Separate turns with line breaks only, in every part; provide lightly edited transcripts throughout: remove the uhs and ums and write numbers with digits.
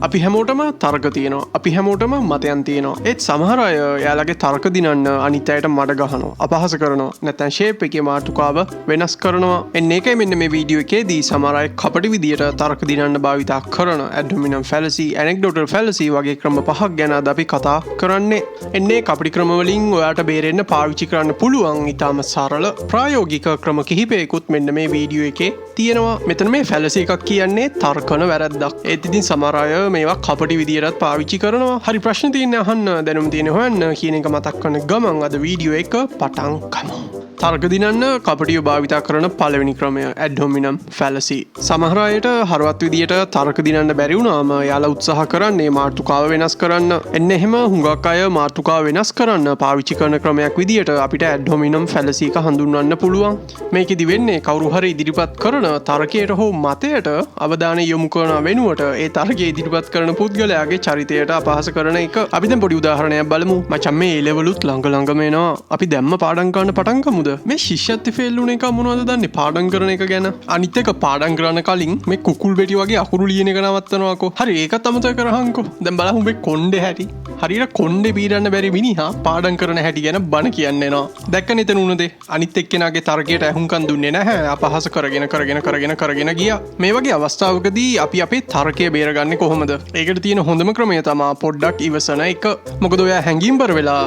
අපි හැමෝටම තර්ක තියෙනවා. අපි හැමෝටම මතයන් තියෙනවා. ඒත් සමහර අය යාලගේ තර්ක දිනන්න අනිත් අයට මඩ ගහනවා. අපහාස කරනවා. නැත්නම් ෂේප් එකේ මාතෘකාව වෙනස් කරනවා. එන්න ඒකයි මෙන්න මේ වීඩියෝ එකේදී සමහර අය කපටි විදියට තර්ක දිනන්න භාවිතා කරන ad hominem fallacy, anecdotal fallacy වගේ ක්‍රම පහක් ගැන අද අපි කතා කරන්නේ. එන්නේ කපටි ක්‍රම වලින් ඔයාට බේරෙන්න පාවිච්චි කරන්න පුළුවන් ඊටම සරල ප්‍රායෝගික ක්‍රම කිහිපයකුත් මෙන්න මේ වීඩියෝ එකේ තියෙනවා. මෙතන මේ fallacy එකක් කියන්නේ තර්කන වැරද්දක්. ඒත් ඉතින් සමහර අය මේවා කපටි විදියටත් පාවිච්චි කරනවා. හරි ප්‍රශ්න තියෙන අහන්න දැනුම තියෙන හොයන්න කියන එක මතක් කරන ගමන් අද වීඩියෝ එක පටන් ගමු. තර්ක දිනන්න කපටිය භාවිතා කරන පළවෙනි ක්‍රමය ad hominem fallacy. සමහර අයට හරවත් විදියට තර්ක දිනන්න බැරි වුණාම යාලා උත්සාහ කරන්නේ මාතෘකාව වෙනස් කරන්න. එන්න එහෙම හුඟක් අය මාතෘකාව වෙනස් කරන්න පාවිච්චි කරන ක්‍රමයක් විදියට අපිට ad hominem fallacy එක හඳුන්වන්න පුළුවන්. මේකෙදි වෙන්නේ කවුරු හරි ඉදිරිපත් කරන තර්කයට හෝ මතයට අවධානය යොමු කරන වෙනුවට ඒ තර්කය ඉදිරිපත් කරන පුද්ගලයාගේ චරිතයට අපහාස කරන එක. අපි දැන් පොඩි උදාහරණයක් බලමු. මචං මේ A levelුත් ළඟම එනවා. අපි දැම්ම පාඩම් ගන්න පටන් ගමුද? මේ ශිෂ්‍යත්ව ෆේල් වුණ එක මොනවද දන්නේ පාඩම් කරන එක ගැන. අනිත් එක පාඩම් කරන කලින් මේ කුකුල් බෙටි වගේ අකුරු ලියන එක නවත්තනවාකෝ. හරි ඒකත් අමතක කරහන්කෝ. දැන් බලමු මේ කොණ්ඩේ හැටි. හරියට කොණ්ඩේ බීරන්න බැරි මිනිහා පාඩම් කරන හැටි ගැන බන කියන්න එනවා. දැක්කනේ එතන උනදේ. අනිත් එක්කෙනාගේ තර්කයට ඇහුම්කන් දුන්නේ නැහැ. අපහාස කරගෙන ගියා. මේ වගේ අවස්ථාවකදී අපි අපේ තර්කය බේරගන්නේ කොහොමද? ඒකට තියෙන හොඳම ක්‍රමය තමයි පොඩ්ඩක් ඉවසන එක. මොකද ඔයා හැංගීම්බර වෙලා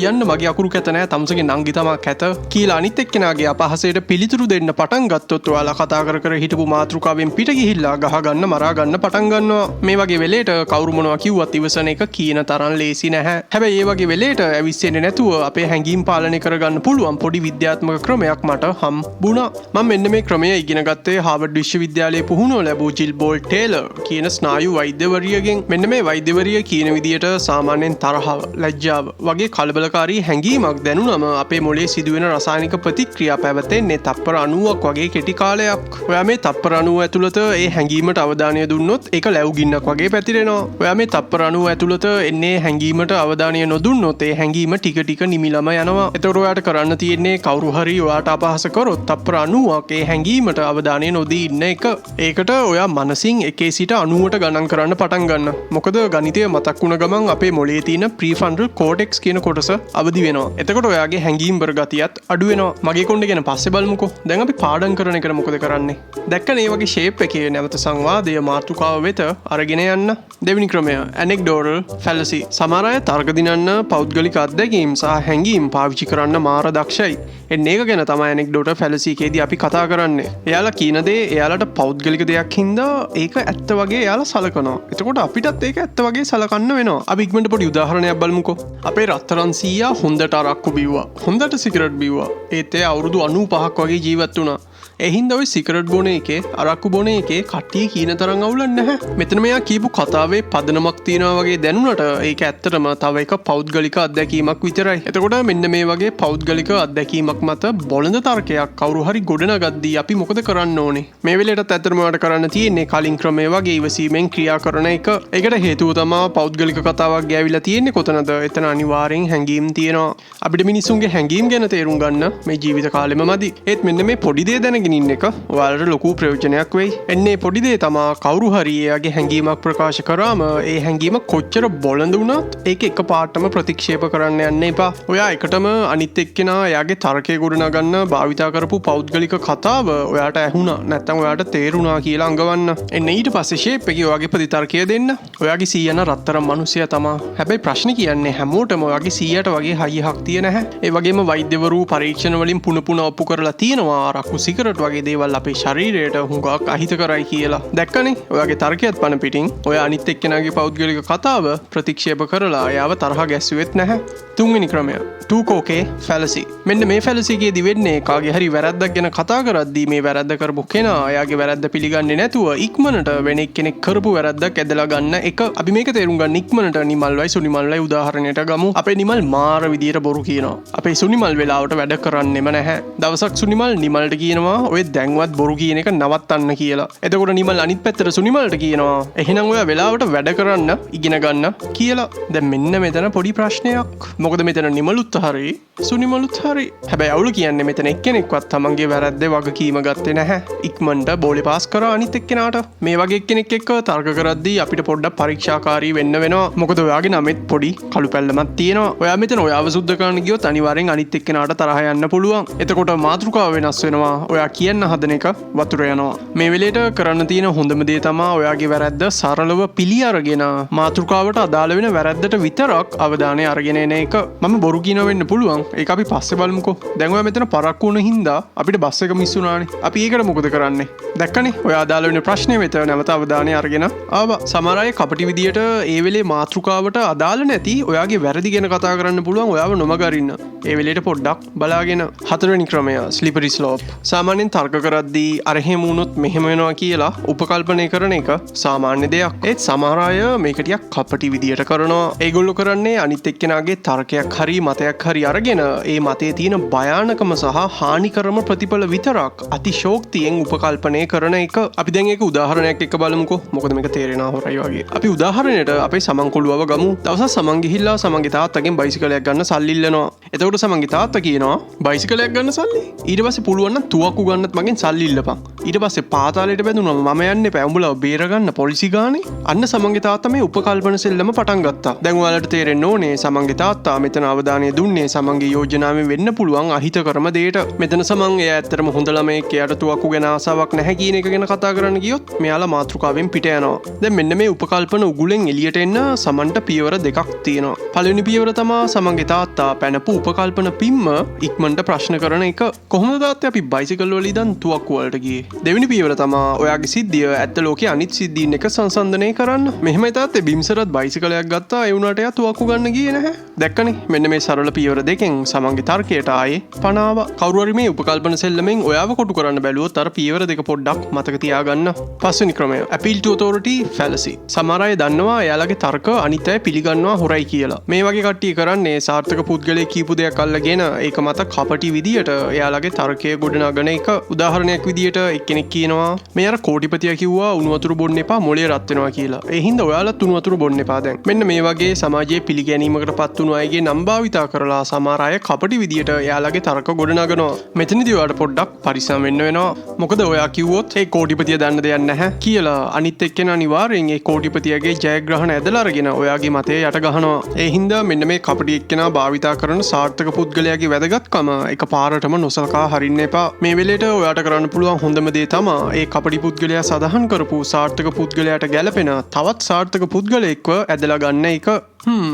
යන්න මගේ අකුරු කැත නැහැ. තමුසගේ නංගි තමා කැත කියලා අනිත් එක්කෙනාගේ අපහසයට පිළිතුරු දෙන්න පටන් ගත්තොත් ඔයාලා කතා කර හිටපු මාතෘකාවෙන් පිට ගිහිල්ලා ගහ ගන්න මරා ගන්න පටන් ගන්නවා. මේ වගේ වෙලේට කවුරු මොනවා කිව්වත් ඉවසන එක කියන තරම් ලේසි නැහැ. හැබැයි මේ වගේ වෙලේට ඇවිස්සෙන්නේ නැතුව අපේ හැඟීම් පාලනය කරගන්න පුළුවන් පොඩි විද්‍යාත්මක ක්‍රමයක් මට හම්බුණා. මම මෙන්න මේ ක්‍රමය ඉගෙන ගත්තේ හාවර්ඩ් විශ්වවිද්‍යාලයේ පුහුණුව ලැබූ ජිල් බෝල් ටේලර් කියන ස්නායු වෛද්‍යවරියගෙන්. මෙන්න මේ වෛද්‍යවරිය කියන විදියට සාමාන්‍යයෙන් තරහව, ලැජ්ජාව වගේ කලබලකාරී හැඟීමක් දැනුනම අපේ මොළයේ සිදුවෙන රසායනික ප්‍රතික්‍රියා පැවතෙන්නේ තප්පර 90ක් වගේ කෙටි කාලයක්. ඔයා මේ තප්පර 90 ඇතුළත ඒ හැඟීමට අවධානය දුන්නොත් ඒක ලැබු ගින්නක් වගේ පැතිරෙනවා. ඔයා මේ තප්පර 90 ඇතුළත එන්නේ හැඟීමට අවධානය නොදුන්නොත් ඒ හැඟීම ටික ටික නිමිලම යනවා. එතකොට ඔයාට කරන්න තියෙන්නේ කවුරු හරි ඔයාට අපහාස කරොත් තප්පර 90ක් ඒ හැඟීමට අවධානය නොදී ඉන්න එක. ඒකට ඔයා මනසින් 1 සිට 90ට ගණන් කරන්න පටන් ගන්න. මොකද ගණිතය මතක් වුණ ගමන් අපේ මොළයේ තියෙන prefrontal cortex කියන කොටස අවදි වෙනවා. එතකොට ඔයාගේ හැඟීම් බර ගතියත් අඩු වෙනවා. මගේ කොණ්ඩේ ගැන පස්සේ බලමුකෝ. දැන් අපි පාඩම් කරන එකට මොකද කරන්නේ? දැක්කනේ මේ වගේ ෂේප් එකේ නැවත සංවාදය මාතෘකාව වෙත අරගෙන යන්න. දෙවෙනි ක්‍රමය anecdotal fallacy. සමහර අය තර්ක දිනන්න පෞද්ගලික අත්දැකීම් සහ හැඟීම් පාවිච්චි කරන්න මාර දක්ෂයි. එන්න ඒක ගැන තමයි anecdotal fallacy එකේදී අපි කතා කරන්නේ. එයාලා කියන දේ එයාලට පෞද්ගලික දෙයක් හින්දා ඒක ඇත්ත වගේ එයාලා සලකනවා. එතකොට අපිටත් ඒක ඇත්ත වගේ සලකන්න වෙනවා. අපි ඉක්මනට පොඩි උදාහරණයක් බලමුකෝ. අපේ රත්තරන් සීයා හොඳට අරක්කු බිව්වා. හොඳට සිගරට් බිව්වා. ඒත් ඒ අවුරුදු 95ක් වගේ ජීවත් වුණා. එහින්ද ඔය සිගරට් බොන එකේ අරක්කු බොන එකේ කට්ටිය කියන තරම් අවුලක් නැහැ. මෙතන මෙයා කියපු කතාවේ පදනමක් තියෙනවා වගේ දැනුණට ඒක ඇත්තටම තව එක පෞද්ගලික අත්දැකීමක් විතරයි. එතකොට මෙන්න මේ වගේ පෞද්ගලික අත්දැකීමක් මත බොළඳ තර්කයක් කවුරු හරි ගොඩනගද්දී අපි මොකද කරන්න ඕනේ? මේ වෙලේටත් ඇත්තටම ඔයාලට කරන්න තියෙන්නේ කලින් ක්‍රමයේ වගේ ඉවසීමෙන් ක්‍රියා කරන එක. ඒකට හේතුව තමයි පෞද්ගලික කතාවක් ගෑවිලා තියෙන්නේ කොතනද? එතන අනිවාර්යෙන් හැංගීම් තියෙනවා. අපිට මිනිසුන්ගේ හැංගීම් ගැන තේරුම් ගන්න මේ ජීවිත කාලෙම මදි. ඒත් මෙන්න මේ පොඩි දේ දැනගෙන ඉන්න එක ඔයාලට ලොකු ප්‍රයෝජනයක් වෙයි. එන්නේ පොඩි දේ තමයි කවුරු හරි එයාගේ හැඟීමක් ප්‍රකාශ කරාම ඒ හැඟීම කොච්චර බොළඳ වුණත් ඒක එකපාරටම ප්‍රතික්ෂේප කරන්න යන්න එපා. ඔයා එකටම අනිත් එක්කෙනා එයාගේ තර්කය ගොඩනගන්න භාවිතා කරපු පෞද්ගලික කතාව ඔයාට ඇහුණා නැත්නම් ඔයාට තේරුණා කියලා අඟවන්න. එන්න ඊට පස්සේ ෂේප් එකේ ඔයාගේ ප්‍රතිතර්කය දෙන්න. ඔයාගේ සීයන රත්තරන් මිනිසයා තමයි. හැබැයි ප්‍රශ්නේ කියන්නේ හැමෝටම ඔයාගේ සීයට වගේ හයිය හක්තිය නැහැ. ඒ වගේම වෛද්‍යවරු පරීක්ෂණ වලින් පුන ඔප්පු කරලා තියෙනවා අරක්කු සිගරට් වගේ දේවල් අපේ ශරීරයට හුඟක් අහිත කරයි කියලා. දැක්කනේ ඔයාගේ තර්කයත් පන පිටින් ඔය අනිත් එක්කෙනාගේ පෞද්ගලික කතාව ප්‍රතික්ෂේප කරලා එයාව තරහ ගැස්සුවෙත් නැහැ. තුන්වෙනි ක්‍රමය two-coke fallacy. මෙන්න මේ fallacy එකේදී වෙන්නේ කාගේ හරි වැරද්දක් ගැන කතා කරද්දී මේ වැරද්ද කරපු කෙනා එයාගේ වැරද්ද පිළිගන්නේ නැතුව ඉක්මනට වෙන එක්කෙනෙක් කරපු වැරද්දක් ඇදලා ගන්න එක. අපි මේක තේරුම් ගන්න ඉක්මනට නිමල්වයි සුනිමල්වයි උදාහරණයට ගමු. අපේ නිමල් මාර විදියට බොරු කියනවා. අපේ සුනිමල් වෙලාවට වැඩ කරන්නෙම නැහැ. දවසක් සුනිමල් නිමල්ට කියනවා ඔය දැන්වත් බොරු කියන එක නවත්තන්න කියලා. එතකොට නිමල් අනිත් පැත්තට සුනිමල්ට කියනවා එහෙනම් ඔයා වෙලාවට වැඩ කරන්න ඉගෙන ගන්න කියලා. දැන් මෙන්න මෙතන පොඩි ප්‍රශ්නයක්. මොකද මෙතන නිමලුත් හරි සුනිමලුත් හරි. හැබැයි අවුල කියන්නේ මෙතන එක්කෙනෙක්වත් තමන්ගේ වැරද්දේ වගකීම ගත්තේ නැහැ. ඉක්මනට බෝලේ පාස් කරා අනිත් එක්කෙනාට. මේ වගේ එක්කෙනෙක් එක්ක තර්ක කරද්දී අපිට පොඩ්ඩක් පරීක්ෂාකාරී වෙන්න වෙනවා. මොකද ඔයාගේ නමෙත් පොඩි කළු පැල්ලමක් තියෙනවා. ඔයා මෙතන ඔයාව සුද්ධ කරන්න ගියොත් අනිවාර්යෙන් අනිත් එක්කෙනාට තරහ යන්න පුළුවන්. එතකොට මාතෘකාව වෙනස් වෙනවා. ඔයා කියන්න හදන එක වතුර යනවා. මේ වෙලේට කරන්න තියෙන හොඳම දේ තමයි ඔයාගේ වැරද්ද සරලව පිළි අරගෙන මාතෘකාවට අදාළ වෙන වැරද්දට විතරක් අවධානය අරගෙන එන එක. මම බොරු කියනවා වෙන්න පුළුවන්. ඒක අපි පස්සේ බලමුකෝ. දැන් ඔයා මෙතන පරක්කු වුණ හින්දා අපිට බස් එක මිස් වුණානේ. අපි ඒකට මොකද කරන්නේ? දැක්කනේ. ඔයා අදාළ වෙන ප්‍රශ්නේ වෙත නැවත අවධානය අරගෙන ආවා. සමහර අය කපටි විදියට ඒ වෙලේ මාතෘකාවට අදාළ නැති ඔයාගේ වැරදි ගැන කතා කරන්න පුළුවන් ඔයාව නොමග අරින්න. ඒ වෙලේට පොඩ්ඩක් බලාගෙන. හතරවෙනි ක්‍රමය ස්ලිපරි ස්ලෝප්. සාමාන්‍යයෙන් තර්ක කරද්දී අර එහෙම වුණොත් මෙහෙම වෙනවා කියලා උපකල්පනය කරන එක සාමාන්‍ය දෙයක්. ඒත් සමහර අය මේක ටිකක් කපටි විදියට කරනවා. ඒගොල්ලෝ කරන්නේ අනිත් එක්කෙනාගේ තර්කයක් හරි මතයක් හරි අරගෙන ඒ මතයේ තියෙන භයානකම සහ හානිකරම ප්‍රතිඵල විතරක් අතිශෝක්තියෙන් උපකල්පනය කරන එක. අපි දැන් ඒක උදාහරණයක් එක්ක බලමුකෝ. මොකද මේක තේරෙනවා හොරයි වගේ. අපි උදාහරණයට අපේ සමන්කොළුවව ගමු. දවසක් සමන් ගිහිල්ලා සමන්ගේ තාත්තගෙන් බයිසිකලයක් ගන්න සල්ලි ඉල්ලනවා. එතකොට සමන්ගේ තාත්තා කියනවා බයිසිකලයක් ගන්න සල්ලි? ඊට පස්සේ පුළුවන් නම් තුවක්කු ගන්නත් මගෙන් සල්ලි ඉල්ලපන්. ඊට පස්සේ පාතාලයට බැඳුනම මම යන්නේ පැඹුලව බේරගන්න පොලිසි ගානේ. අන්න සමන්ගේ තාත්තා මේ උපකල්පන සෙල්ලම පටන් ගත්තා. දැන් ඔයාලට තේරෙන්න ඕනේ සමන්ගේ තාත්තා මෙතන අවධානය දුන්නේ සමන්ගේ යෝජනාවෙන් වෙන්න පුළුවන් අහිතකරම දෙයට. මෙතන සමන් එයා ඇත්තටම හොඳ ළමයෙක්. එයාට තුවක්කු ගැන ආසාවක් නැහැ කියන එක ගැන කතා කරන්න ගියොත් මෙයාලා මාතෘකාවෙන් පිට යනවා. දැන් මෙන්න මේ උපකල්පන උගුලෙන් එළියට එන්න සමන්ට පියවර දෙකක් තියෙනවා. පළවෙනි පියවර තමයි සමන්ගේ තාත්තා පැනපු උපකල්පන පිම්ම ඉක්මනට ප්‍රශ්න කරන එක. කොහොමද තාත්තේ අපි බයිසිකල් වල ඉඳන් තුවක්කු වලට ගියේ? දෙවෙනි පියවර තමයි ඔයාගේ සිද්ධිය ඇත්ත ලෝකයේ අනිත් සිද්ධීන් එක සංසන්දනය කරන්න. මෙහෙමයි තාත්තේ බිම්සරත් බයිසිකලයක් ගත්තා. ඒ වුණාට එයා තුවක්කු ගන්න ගියේ නැහැ. දැක්කනේ මෙන්න මේ සරල පියවර දෙකෙන් සමන්ගේ තර්කයට ආයේ පනාව. කවුරු හරි මේ උපකල්පන සෙල්ලමෙන් ඔයාව කොටු කරන්න බැලුවොත් අර පියවර දෙක පොඩ්ඩක් මතක තියාගන්න. පස්වෙනි ක්‍රමය appeal to authority fallacy. සමහර අය දන්නවා එයාලගේ තර්ක අනිත් අය පිළිගන්නවා හොරයි කියලා. මේ වගේ කට්ටිය කරන්නේ සාර්ථක පුද්ගලයෙක් කියපු දෙයක් අල්ලගෙන ඒක මත කපටි විදියට එයාලගේ තර්කය ගොඩනගන එක. උදාහරණයක් විදියට එක්කෙනෙක් කියනවා මේ අර කෝටිපතියා කිව්වා උණු වතුර බොන්න එපා මොළේ රත් වෙනවා කියලා. ඒ හින්දා ඔයාලත් උණු වතුර බොන්න එපා දැන්. මෙන්න මේ වගේ සමාජයේ පිළිගැනීමකට පත් වුණු අයගේ නම් භාවිතා කරලා සමහර අය කපටි විදියට එයාලගේ තර්ක ගොඩනගනවා. මෙතනදී ඔයාලට පොඩ්ඩක් පරිස්සම් වෙන්න වෙනවා. මොකද ඔයා කිව්වොත් ඒ කෝටිපතිය දන්න දෙයක් නැහැ කියලා අනිත් එක්කෙනා අනිවාර්යෙන් ඒ කෝටිපතියගේ ජයග්‍රහණ ඇදලා අරගෙන ඔයාගේ මතය යට ගහනවා. ඒ හින්දා මෙන්න මේ කපටි එක්කෙනා භාවිතා කරන සාර්ථක පුද්ගලයාගේ වැදගත්කම එකපාරටම නොසලකා හරින්න එපා. මේ වෙලේට ඔයාට කරන්න පුළුවන් හොඳම දේ තමයි ඒ කපටි පුද්ගලයා සඳහන් කරපු සාර්ථක පුද්ගලයාට ගැලපෙන තවත් සාර්ථක පුද්ගලයෙක්ව ඇදලා ගන්න එක.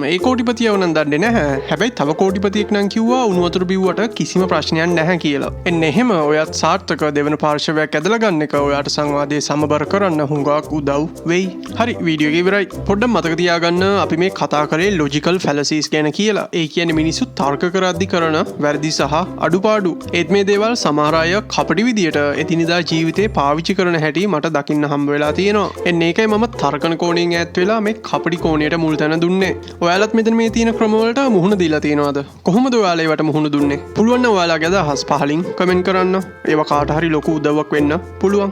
ඒ කෝටිපතියව නම් දන්නේ නැහැ. හැබැයි තව කෝටිපතියෙක් නම් කිව්වා උණු වතුර බිව්වට කිසිම ප්‍රශ්නයක් නැහැ කියලා. එන්න එහෙම ඔයත් සාර්ථක දෙවන පාර්ශවයක් ඇදලා ගන්න එක ඔයාට සංවාදයේ සමබර කරන්න හුඟක් උදව් වෙයි. හරි වීඩියෝ එක ඉවරයි. පොඩ්ඩක් මතක තියාගන්න අපි මේ කතා කරේ logical fallacies ගැන කියලා. ඒ කියන්නේ මිනිස්සු තර්ක කරද්දී කරන වැරදි සහ අඩුපාඩු. ඒත් මේ දේවල් සමහර අය කපටි විදියට එදිනෙදා ජීවිතේ පාවිච්චි කරන හැටි මට දකින්න හම්බ වෙලා තියෙනවා. එන්න ඒකයි මම තර්කන කෝණයෙන් ඈත් වෙලා මේ කපටි කෝණයට මුල් තැන දුන්නේ. ඔයාලත් මෙතන මේ තියෙන ක්‍රමවලට මුහුණ දීලා තියෙනවද? කොහොමද ඔයාලා ඒවට මුහුණ දුන්නේ? පුළුවන් නම් ඔයාලගේ අදහස් පහලින් කමෙන්ට් කරන්න. ඒවා කාට හරි ලොකු උදව්වක් වෙන්න පුළුවන්.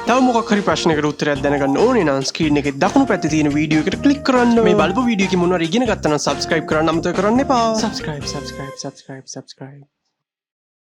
තව මොකක් හරි ප්‍රශ්නයකට උත්තරයක් දැනගන්න ඕනේ නම් ස්ක්‍රීන් එකේ දකුණු පැත්තේ තියෙන වීඩියෝ එකට ක්ලික් කරන්න. මේ බලපු වීඩියෝ එකේ මොනවාරි ඉගෙන ගත්තා නම් සබ්ස්ක්‍රයිබ් කරන්න අමතක කරන්න එපා. subscribe